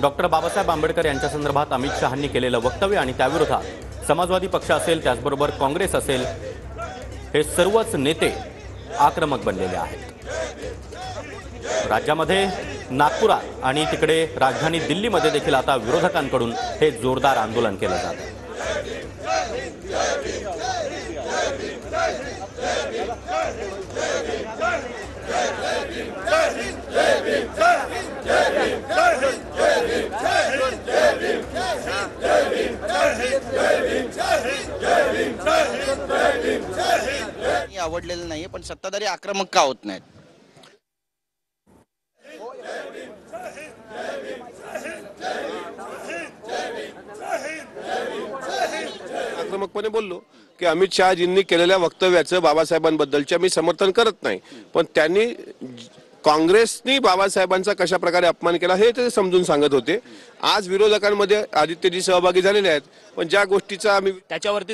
Doctor Babasaheb Ambedkar यांच्या संदर्भात अमित शहांनी केलेलं वक्तव्य आणि त्याविरोधात समाजवादी पक्ष असेल, त्याचबरोबर काँग्रेस असेल, हे सर्वच नेते आक्रमक बनलेले आहेत। राज्यामध्ये नागपुरात आणि तिकडे राजधानी दिल्लीमध्ये देखील आता विरोधकांकडून हे जोरदार आंदोलन केलं जात आहे। आवडलेलं नाही, पण सत्ताधारी आक्रमक का होत नाहीत? आक्रमकपणे बोललो की अमित शहाजींनी केलेल्या वक्तव्याचं बाबासाहेबांबद्दलच्या मी समर्थन करत नाही, पण त्यांनी काँग्रेसनी बाबासाहेबांचा कशा प्रकारे अपमान केला हे ते समजून सांगत होते। आज विरोधकांमध्ये आदित्यजी सहभागी झालेले आहेत, पण ज्या गोष्टीचा आम्ही त्याच्यावरती